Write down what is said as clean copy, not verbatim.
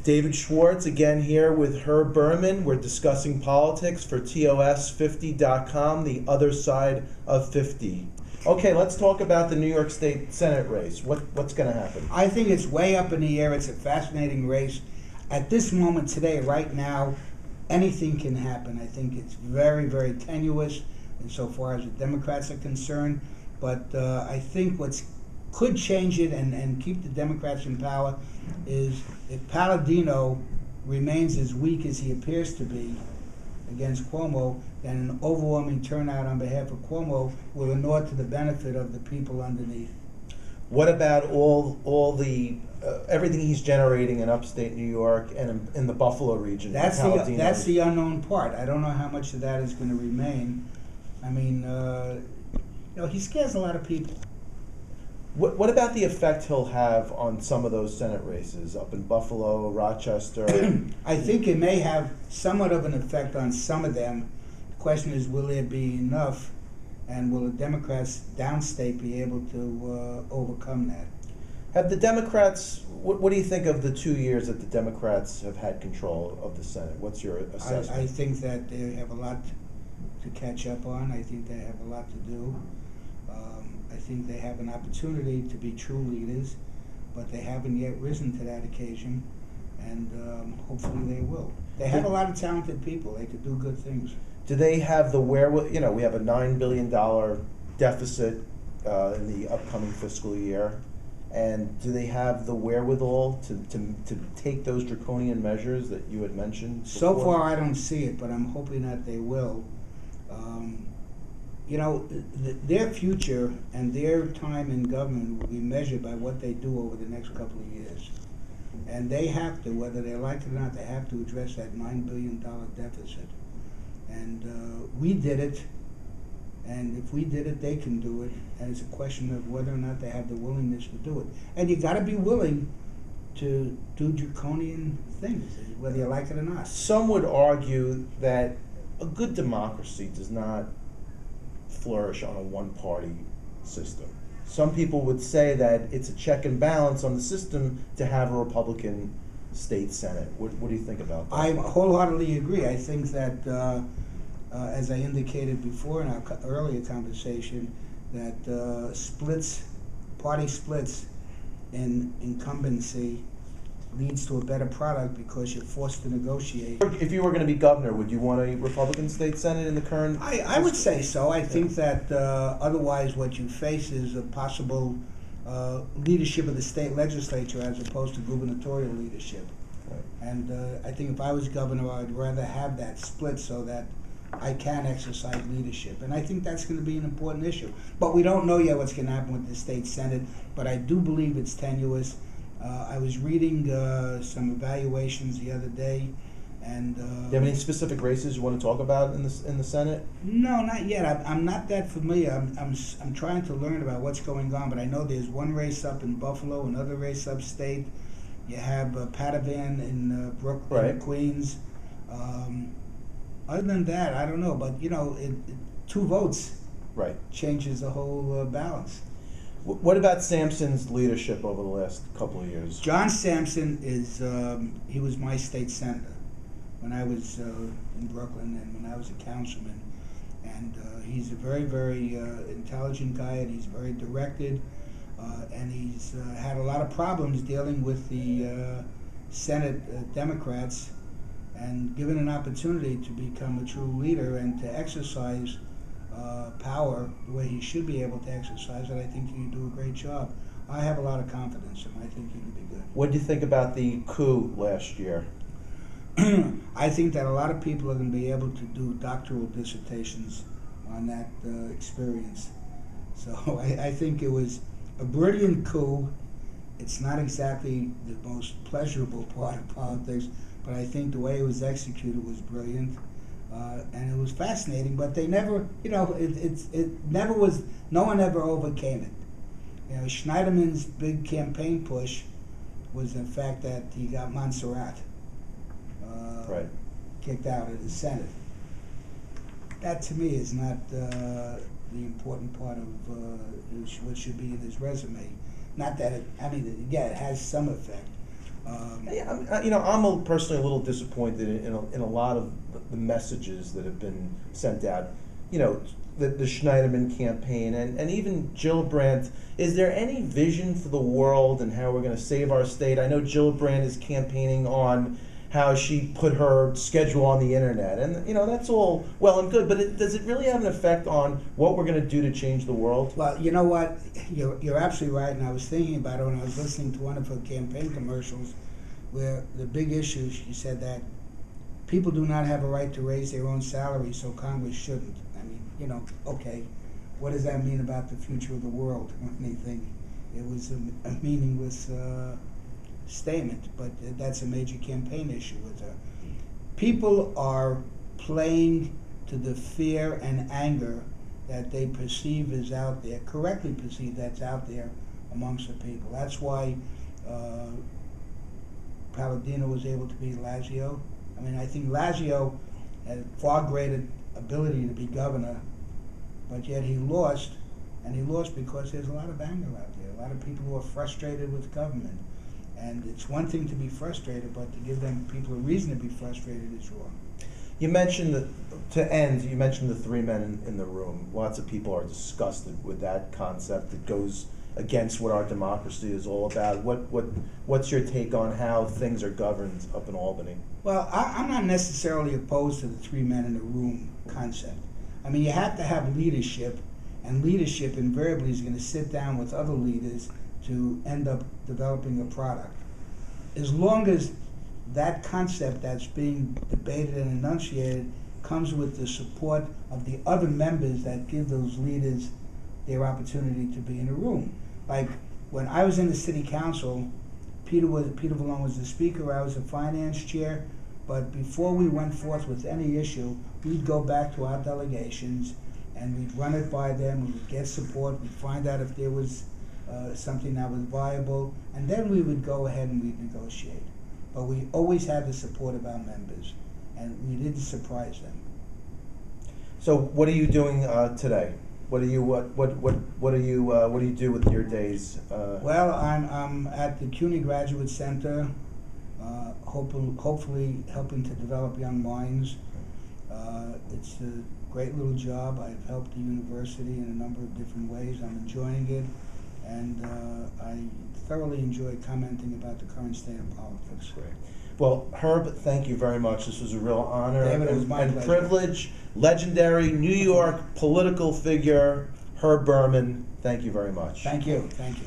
David Schwartz again here with Herb Berman. We're discussing politics for TOS50.com, the other side of 50. Okay, let's talk about the New York State Senate race. What's going to happen? I think it's way up in the air. It's a fascinating race. At this moment today, right now, anything can happen. I think it's very, very tenuous insofar as the Democrats are concerned. But I think what could change it and keep the Democrats in power is if Palladino remains as weak as he appears to be against Cuomo, then an overwhelming turnout on behalf of Cuomo will inure to the benefit of the people underneath. What about all the everything he's generating in upstate New York and in the Buffalo region? That's the unknown part. I don't know how much of that is going to remain. I mean, he scares a lot of people. What about the effect he'll have on some of those Senate races up in Buffalo, Rochester? I think it may have somewhat of an effect on some of them. The question is, will there be enough, and will the Democrats downstate be able to overcome that? Have the Democrats, what do you think of the 2 years that the Democrats have had control of the Senate? What's your assessment? I think that they have a lot to catch up on. I think they have a lot to do. I think they have an opportunity to be true leaders, but they haven't yet risen to that occasion, and hopefully they will. They have a lot of talented people. They could do good things. Do they have the wherewithal? We have a $9 billion deficit in the upcoming fiscal year, and do they have the wherewithal to take those draconian measures that you had mentioned before? So far, I don't see it, but I'm hoping that they will. Their future and their time in government will be measured by what they do over the next couple of years. And they have to, whether they like it or not, they have to address that $9 billion deficit. And we did it, and if we did it, they can do it. And it's a question of whether or not they have the willingness to do it. And you got to be willing to do draconian things, whether you like it or not. Some would argue that a good democracy does not flourish on a one-party system. Some people would say that it's a check and balance on the system to have a Republican state Senate. What do you think about that? I wholeheartedly agree. I think that, as I indicated before in our earlier conversation, that party splits in incumbency leads to a better product because you're forced to negotiate. If you were going to be governor, would you want a Republican state Senate in the current? I would say so. I think that otherwise what you face is a possible leadership of the state legislature as opposed to gubernatorial leadership. Right. And I think if I was governor, I'd rather have that split so that I can exercise leadership. And I think that's going to be an important issue. But we don't know yet what's going to happen with the state Senate, but I do believe it's tenuous. I was reading some evaluations the other day, and do you have any specific races you want to talk about in the Senate? No, not yet. I'm not that familiar. I'm trying to learn about what's going on, but I know there's one race up in Buffalo, another race upstate. You have Padovan in Brooklyn, right. Queens. Other than that, I don't know. But 2 votes right changes the whole balance. What about Sampson's leadership over the last couple of years? John Sampson is, he was my state senator when I was in Brooklyn and when I was a councilman. And he's a very, very intelligent guy, and he's very directed. And he's had a lot of problems dealing with the Senate Democrats, and given an opportunity to become a true leader and to exercise power the way he should be able to exercise it, I think he can do a great job. I have a lot of confidence in him. I think he can be good. What do you think about the coup last year? I think that a lot of people are going to be able to do doctoral dissertations on that experience. So I think it was a brilliant coup. It's not exactly the most pleasurable part of politics, but I think the way it was executed was brilliant. And it was fascinating, but they never, it never was, no one ever overcame it. Schneiderman's big campaign push was the fact that he got Montserrat right. kicked out of the Senate. That to me is not the important part of what should be in his resume. Not that it, it has some effect, Yeah, I'm personally a little disappointed in a lot of the messages that have been sent out. The Schneiderman campaign and even Gillibrand. Is there any vision for the world and how we're going to save our state? I know Gillibrand is campaigning on how she put her schedule on the internet, and that's all well and good. But does it really have an effect on what we're going to do to change the world? Well, you know what? You're absolutely right, and I was thinking about it when I was listening to one of her campaign commercials, where the big issue, she said that people do not have a right to raise their own salary, so Congress shouldn't. I mean, okay, what does that mean about the future of the world or anything? It was a meaningless statement, but that's a major campaign issue with her. People are playing to the fear and anger that they perceive is out there, correctly perceive that's out there amongst the people. That's why Palladino was able to beat Lazio. I mean, I think Lazio had far greater ability to be governor, but yet he lost, and he lost because there's a lot of anger out there, a lot of people who are frustrated with government. And it's one thing to be frustrated, but to give them people a reason to be frustrated is wrong. You mentioned you mentioned the three men in the room. Lots of people are disgusted with that concept. It goes against what our democracy is all about. What's your take on how things are governed up in Albany? Well, I'm not necessarily opposed to the three men in the room concept. I mean, you have to have leadership, and leadership invariably is going to sit down with other leaders to end up developing a product. As long as that concept that's being debated and enunciated comes with the support of the other members that give those leaders their opportunity to be in a room. Like when I was in the city council, Peter Vallone was the speaker, I was the finance chair, but before we went forth with any issue, we'd go back to our delegations and we'd run it by them, we'd get support, we'd find out if there was something that was viable, and then we would go ahead and we'd negotiate. But we always had the support of our members, and we didn't surprise them. So, what are you doing today? What do you do with your days? Well, I'm at the CUNY Graduate Center, hopefully helping to develop young minds. It's a great little job. I've helped the university in a number of different ways. I'm enjoying it. And I thoroughly enjoy commenting about the current state of politics. Great. Well, Herb, thank you very much. This was a real honor David, it was my pleasure. Privilege. Legendary New York political figure, Herb Berman. Thank you very much. Thank you. Thank you.